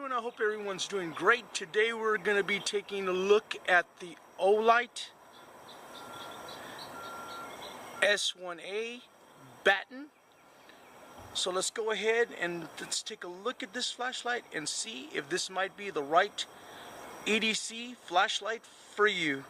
doing? I hope everyone's doing great. Today we're going to be taking a look at the Olight S1A batten. So let's go ahead and let's take a look at this flashlight and see if this might be the right EDC flashlight for you.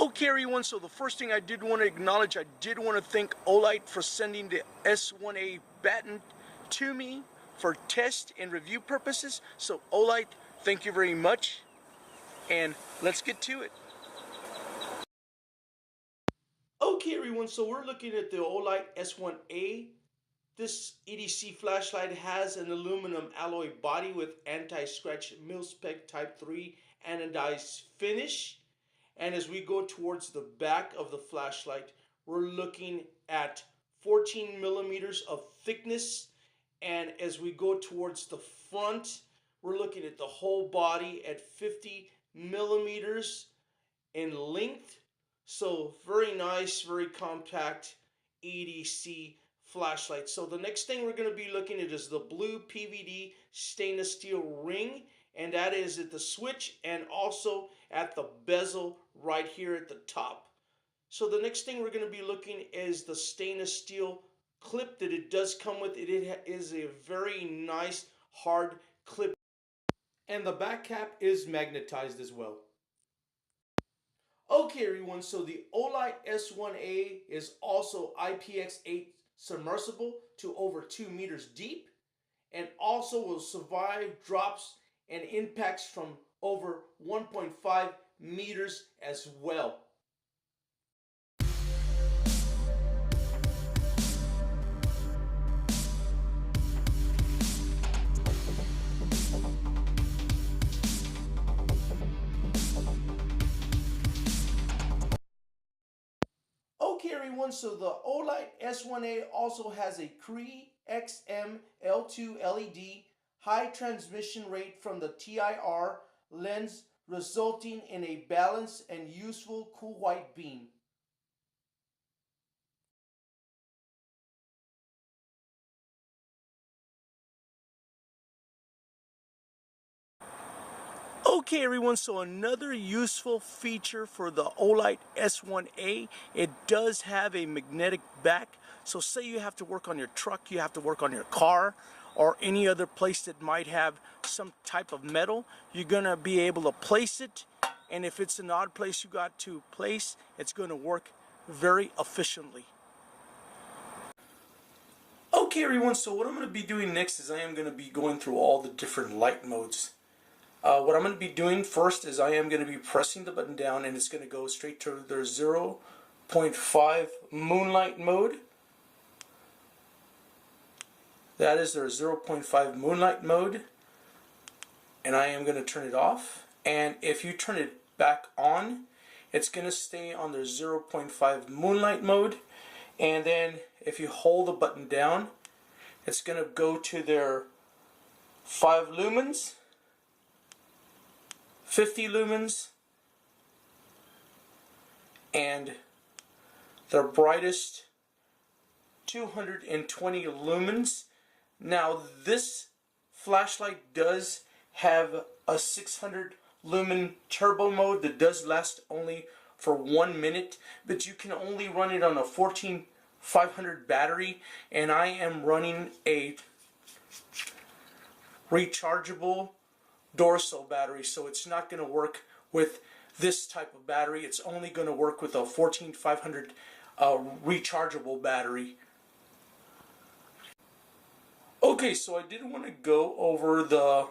Okay everyone, so the first thing I did want to acknowledge, I did want to thank Olight for sending the S1A batten to me for test and review purposes. So Olight, thank you very much, and let's get to it. Okay everyone, so we're looking at the Olight S1A. This EDC flashlight has an aluminum alloy body with anti-scratch Milspec Type 3 anodized finish. And as we go towards the back of the flashlight, we're looking at 14 millimeters of thickness. And as we go towards the front, we're looking at the whole body at 50 millimeters in length. So very nice, very compact EDC flashlight. So the next thing we're going to be looking at is the blue PVD stainless steel ring. And that is at the switch and also at the bezel right here at the top. So the next thing we're going to be looking is the stainless steel clip that it does come with. It is a very nice hard clip, and the back cap is magnetized as well. Okay everyone, so the Olight S1A is also IPX8 Submersible to over 2 meters deep, and also will survive drops and impacts from over 1.5 meters as well. Okay everyone, so the Olight S1A also has a Cree XM-L2 LED high transmission rate from the TIR lens, resulting in a balanced and useful cool white beam. Okay everyone, so another useful feature for the Olight S1A, it does have a magnetic back. So say you have to work on your truck, you have to work on your car, or any other place that might have some type of metal, you're going to be able to place it, and if it's an odd place you got to place, it's going to work very efficiently. Okay everyone, so what I'm going to be doing next is I am going to be going through all the different light modes. What I'm going to be doing first is I am going to be pressing the button down, and it's going to go straight to their 0.5 moonlight mode. That is their 0.5 moonlight mode, and I am going to turn it off. And if you turn it back on, it's going to stay on their 0.5 moonlight mode. And then if you hold the button down, it's going to go to their 5 lumens, 50 lumens, and their brightest 220 lumens. Now this flashlight does have a 600 lumen turbo mode that does last only for 1 minute, but you can only run it on a 14500 battery, and I am running a rechargeable dorsal battery, so it's not going to work with this type of battery. It's only going to work with a 14500 rechargeable battery. Okay, so I did want to go over the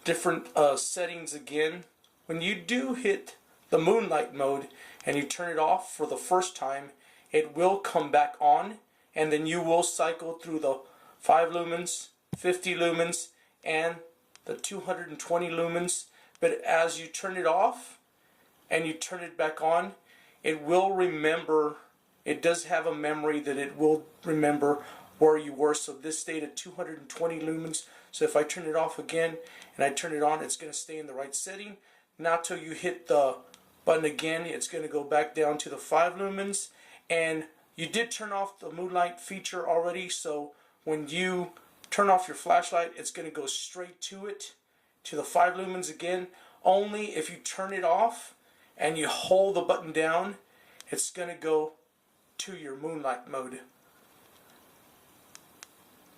different settings again. When you do hit the moonlight mode and you turn it off for the first time, it will come back on, and then you will cycle through the 5 lumens, 50 lumens, and the 220 lumens. But as you turn it off and you turn it back on, it will remember, it does have a memory that it will remember where you were. So this stayed at 220 lumens. So if I turn it off again and I turn it on, it's going to stay in the right setting. Now till you hit the button again, it's going to go back down to the 5 lumens. And you did turn off the moonlight feature already, so when you turn off your flashlight, it's going to go straight to it, to the 5 lumens again. Only if you turn it off and you hold the button down, it's going to go to your moonlight mode.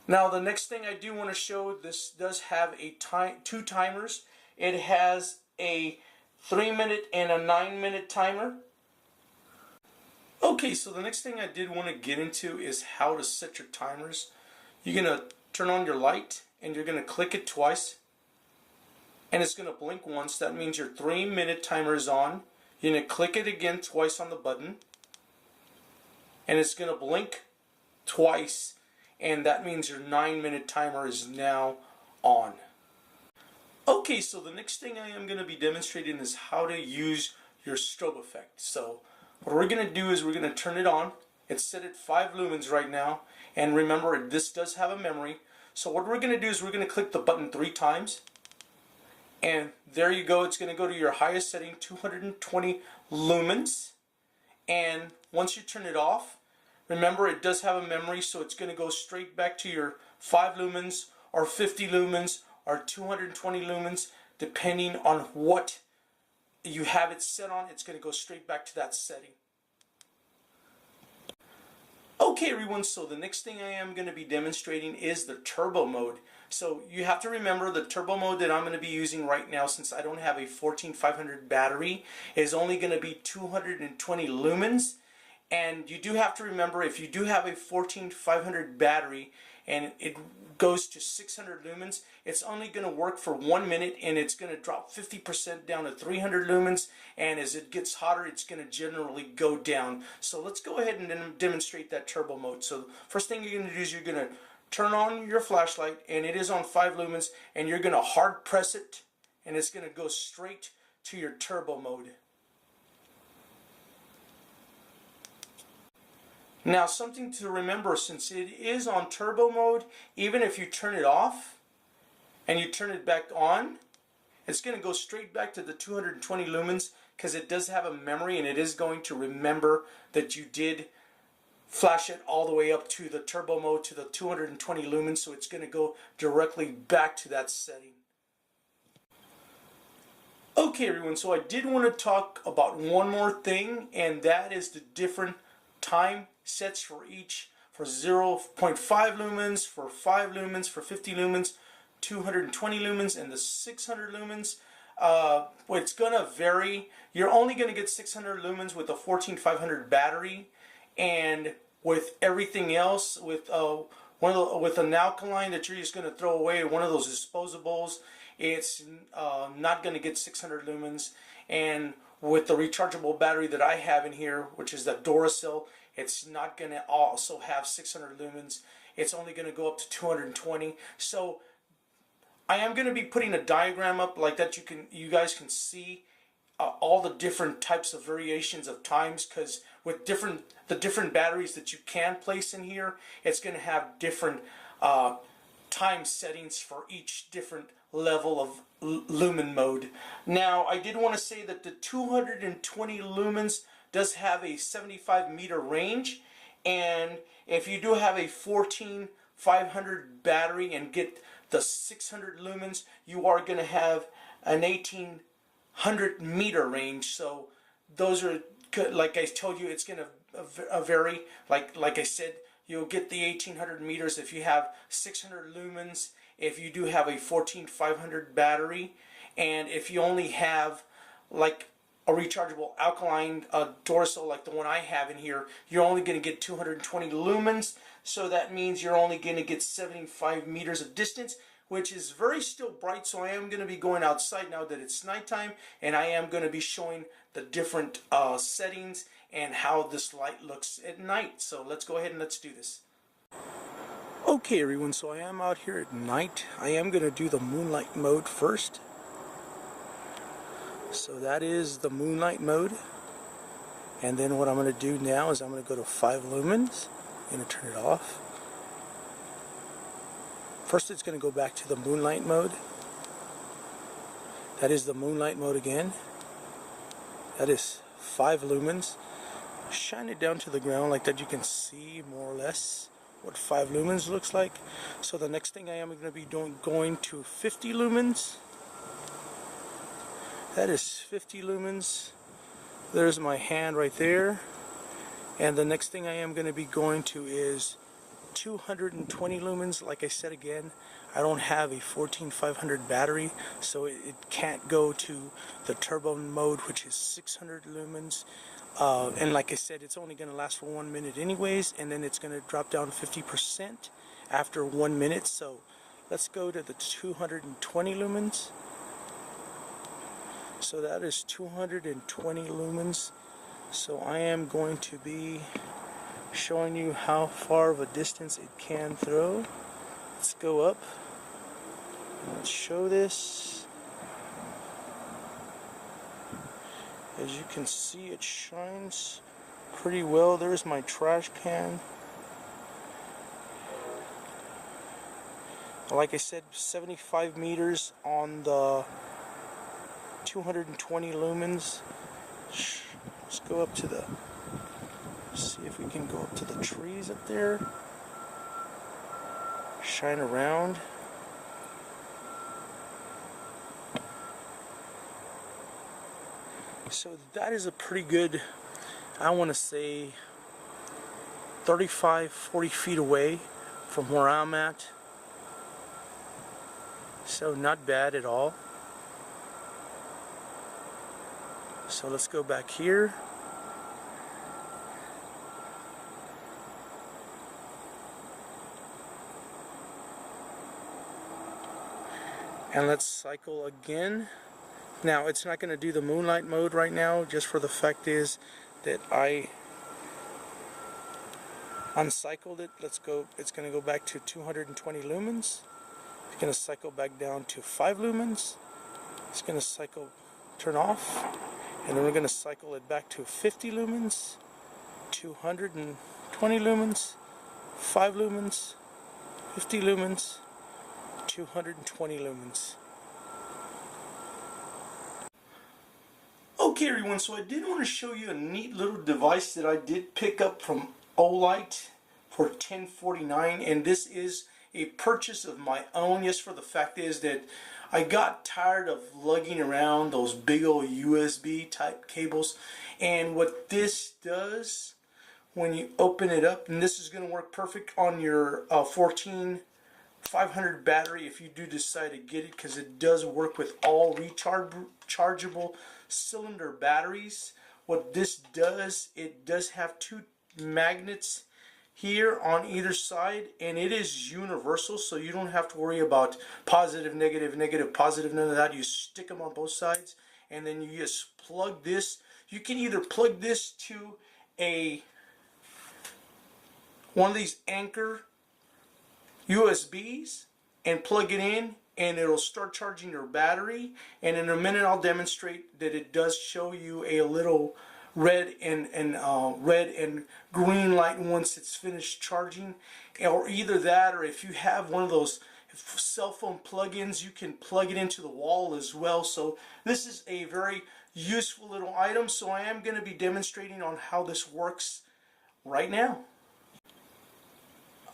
Now the next thing I do want to show, this does have a two timers. It has a 3-minute and a 9-minute timer. Okay, so the next thing I did want to get into is how to set your timers. You're going to turn on your light and you're going to click it twice and it's going to blink once. That means your 3-minute timer is on. You're going to click it again twice on the button and it's going to blink twice, and that means your 9-minute timer is now on. Okay, so the next thing I am going to be demonstrating is how to use your strobe effect. So what we're going to do is we're going to turn it on. It's set at 5 lumens right now, and remember this does have a memory. So what we're going to do is we're going to click the button 3 times, and there you go. It's going to go to your highest setting, 220 lumens. And once you turn it off, remember it does have a memory, so it's going to go straight back to your 5 lumens or 50 lumens or 220 lumens, depending on what you have it set on. It's going to go straight back to that setting. Okay everyone, so the next thing I am going to be demonstrating is the turbo mode. So you have to remember the turbo mode that I'm going to be using right now, since I don't have a 14500 battery, is only going to be 220 lumens. And you do have to remember, if you do have a 14500 battery and it goes to 600 lumens, it's only going to work for 1 minute, and it's going to drop 50% down to 300 lumens, and as it gets hotter it's going to generally go down. So let's go ahead and demonstrate that turbo mode. So first thing you're going to do is you're going to turn on your flashlight, and it is on 5 lumens, and you're going to hard press it, and it's going to go straight to your turbo mode. Now something to remember, since it is on turbo mode, even if you turn it off and you turn it back on, it's going to go straight back to the 220 lumens, because it does have a memory and it is going to remember that you did flash it all the way up to the turbo mode to the 220 lumens, so it's going to go directly back to that setting. Okay everyone, so I did want to talk about one more thing, and that is the different time sets for each, for 0.5 lumens, for 5 lumens, for 50 lumens, 220 lumens, and the 600 lumens. It's going to vary. You're only going to get 600 lumens with a 14500 battery, and with everything else, with with an alkaline that you're just going to throw away, one of those disposables, it's not going to get 600 lumens. And with the rechargeable battery that I have in here, which is the Duracell, it's not going to also have 600 lumens. It's only going to go up to 220. So I am going to be putting a diagram up like that. You guys can see all the different types of variations of times, because with the different batteries that you can place in here, it's going to have different time settings for each different level of lumen mode. Now I did want to say that the 220 lumens does have a 75 meter range, and if you do have a 14500 battery and get the 600 lumens, you are going to have an 1800 meter range. So those are, like I told you, it's going to vary. Like I said, you'll get the 1800 meters if you have 600 lumens, if you do have a 14500 battery, and if you only have like a rechargeable alkaline Duracell like the one I have in here, you're only going to get 220 lumens. So that means you're only going to get 75 meters of distance, which is very still bright. So I am going to be going outside now that it's nighttime, and I am going to be showing the different settings and how this light looks at night. So let's go ahead and let's do this. Okay everyone, so I am out here at night. I am going to do the moonlight mode first. So that is the moonlight mode. And then what I'm going to do now is I'm going to go to 5 lumens. I'm going to turn it off. First it's going to go back to the moonlight mode. That is the moonlight mode again. That is 5 lumens. Shine it down to the ground like that, you can see more or less what 5 lumens looks like. So the next thing I am going to be going to 50 lumens. That is 50 lumens. There's my hand right there. And the next thing I am going to be going to is 220 lumens. Like I said again, I don't have a 14500 battery, so it can't go to the turbo mode, which is 600 lumens. And like I said, it's only going to last for 1 minute anyways, and then it's going to drop down 50% after 1 minute. So let's go to the 220 lumens. So that is 220 lumens. So I am going to be showing you how far of a distance it can throw. Let's go up. Let's show this. As you can see, it shines pretty well. There's my trash can. Like I said, 75 meters on the 220 lumens. Let's go up to the, see if we can go up to the trees up there. Shine around. So that is a pretty good, I want to say 35-40 feet away from where I'm at. So not bad at all. So let's go back here. And let's cycle again. Now it's not going to do the moonlight mode right now, just for the fact is that I uncycled it. Let's go, it's going to go back to 220 lumens. It's going to cycle back down to 5 lumens. It's going to cycle, turn off, and then we're going to cycle it back to 50 lumens, 220 lumens, 5 lumens, 50 lumens, 220 lumens. Okay everyone, so I did want to show you a neat little device that I did pick up from Olight for $10.49, and this is a purchase of my own. Yes, for the fact is that I got tired of lugging around those big old USB type cables, and what this does when you open it up, and this is going to work perfect on your 14500 battery if you do decide to get it, because it does work with all rechargeable cylinder batteries. What this does, it does have 2 magnets here on either side, and it is universal, so you don't have to worry about positive, negative, negative, positive, none of that. You stick them on both sides, and then you just plug this. You can either plug this to one of these Anchor USBs and plug it in, and it'll start charging your battery. And in a minute I'll demonstrate that it does show you a little red and green light once it's finished charging. Or either that, or if you have one of those cell phone plug-ins, you can plug it into the wall as well. So this is a very useful little item. So I am going to be demonstrating on how this works right now.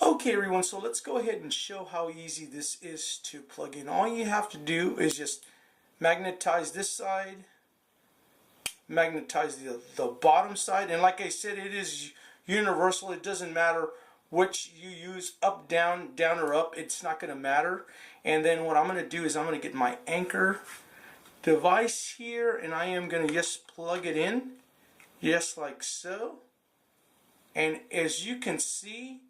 Okay everyone, so let's go ahead and show how easy this is to plug in. All you have to do is just magnetize this side, magnetize the bottom side, and like I said, it is universal. It doesn't matter which you use, up, down, down or up, it's not going to matter. And then what I'm going to do is I'm going to get my Anchor device here, and I am going to just plug it in, just like so. And as you can see,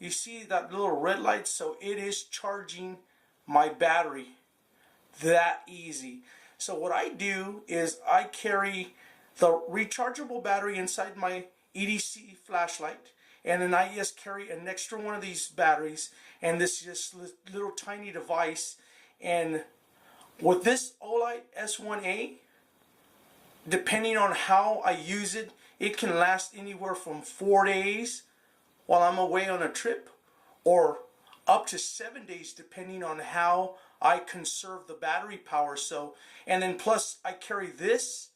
you see that little red light, so it is charging my battery. That easy. So what I do is I carry the rechargeable battery inside my EDC flashlight, and then I just carry an extra one of these batteries and this just little tiny device. And with this Olight S1A, depending on how I use it, it can last anywhere from 4 days while I'm away on a trip, or up to 7 days depending on how I conserve the battery power. So, and then plus I carry this,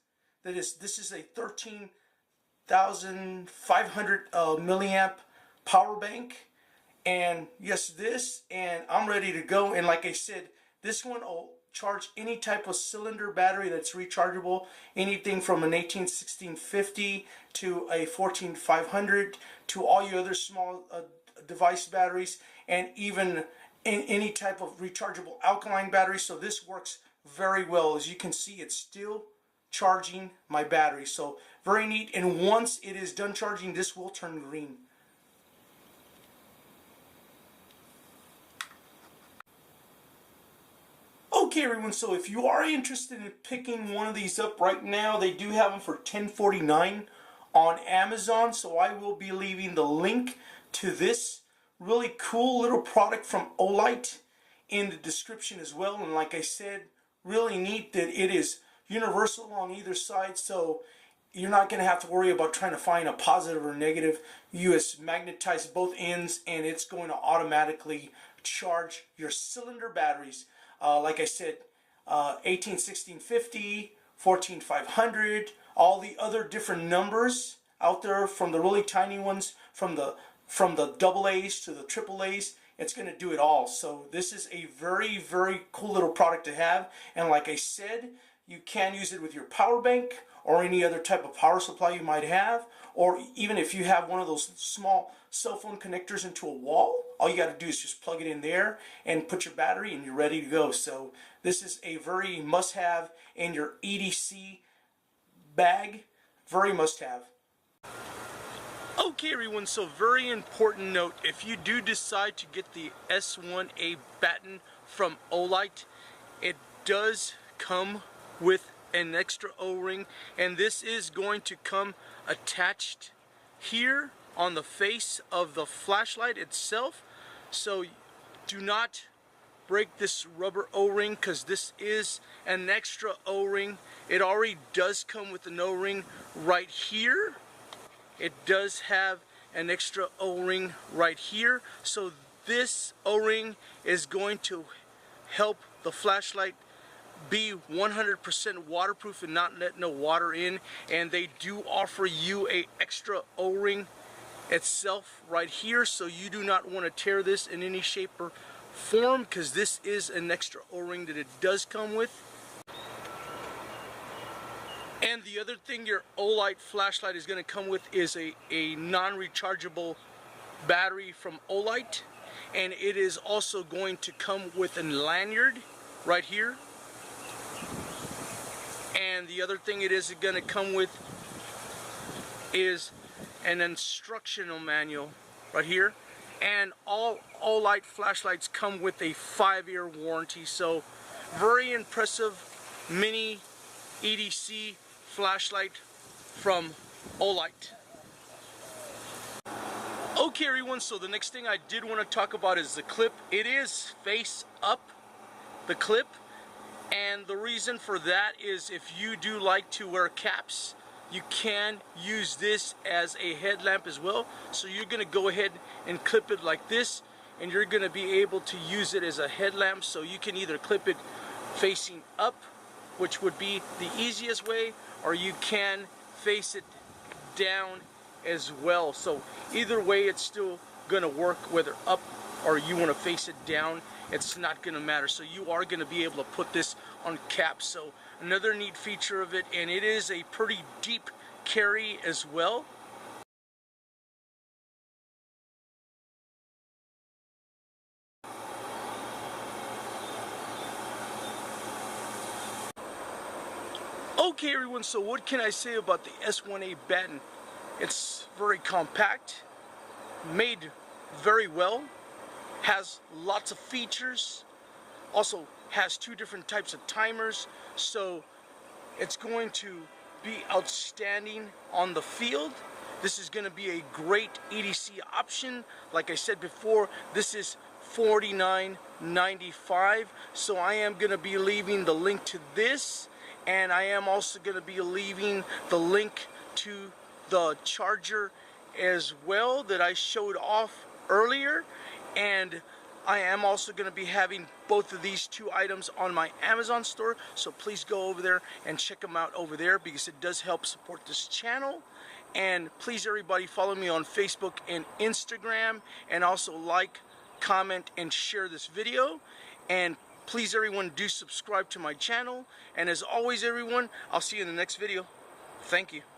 this is a 13,500 milliamp power bank, and yes, this, and I'm ready to go. And like I said, this one will charge any type of cylinder battery that's rechargeable, anything from an 1650 to a 14500 to all your other small device batteries, and even in any type of rechargeable alkaline battery. So this works very well. As you can see, it's still charging my battery, so very neat. And once it is done charging, this will turn green. Okay everyone, so if you are interested in picking one of these up right now, they do have them for $10.49 on Amazon, so I will be leaving the link to this really cool little product from Olight in the description as well. And like I said, really neat that it is universal on either side, so you're not going to have to worry about trying to find a positive or negative. You just magnetize both ends and it's going to automatically charge your cylinder batteries. Like I said, 1650, 14500, all the other different numbers out there, from the really tiny ones, from the double A's to the triple A's, it's going to do it all. So this is a very, very cool little product to have. And like I said, you can use it with your power bank or any other type of power supply you might have, or even if you have one of those small cell phone connectors into a wall, all you got to do is just plug it in there and put your battery and you're ready to go. So this is a very must-have in your EDC bag, very must-have. Okay everyone, so very important note, if you do decide to get the S1A batten from Olight, it does come with an extra O-ring, and this is going to come attached here on the face of the flashlight itself. So do not break this rubber O-ring, because this is an extra O-ring. It already does come with an O-ring right here. It does have an extra O-ring right here, so this O-ring is going to help the flashlight be 100% waterproof and not let no water in. And they do offer you a extra O-ring itself right here, so you do not want to tear this in any shape or form, because this is an extra O-ring that it does come with. And the other thing your Olight flashlight is going to come with is a non-rechargeable battery from Olight, and it is also going to come with a lanyard right here. And the other thing it is going to come with is an instructional manual right here. And all Olight flashlights come with a 5-year warranty, so very impressive mini EDC flashlight from Olight. Okay everyone, so the next thing I did want to talk about is the clip. It is face up, the clip, and the reason for that is if you do like to wear caps, you can use this as a headlamp as well. So you're going to go ahead and clip it like this, and you're going to be able to use it as a headlamp. So you can either clip it facing up, which would be the easiest way, or you can face it down as well. So either way, it's still gonna work, whether up or you want to face it down, it's not gonna matter. So you are gonna be able to put this on caps. So another neat feature of it, and it is a pretty deep carry as well. Okay everyone, so what can I say about the S1A batten? It's very compact, made very well, has lots of features, also has 2 different types of timers, so it's going to be outstanding on the field. this is going to be a great EDC option. Like I said before, this is $49.95. So I am going to be leaving the link to this, and I am also going to be leaving the link to the charger as well that I showed off earlier. And I am also going to be having both of these two items on my Amazon store, so please go over there and check them out over there, because it does help support this channel. And please, everybody, follow me on Facebook and Instagram, and also like, comment, and share this video. And please, everyone, do subscribe to my channel. And as always, everyone, I'll see you in the next video. Thank you.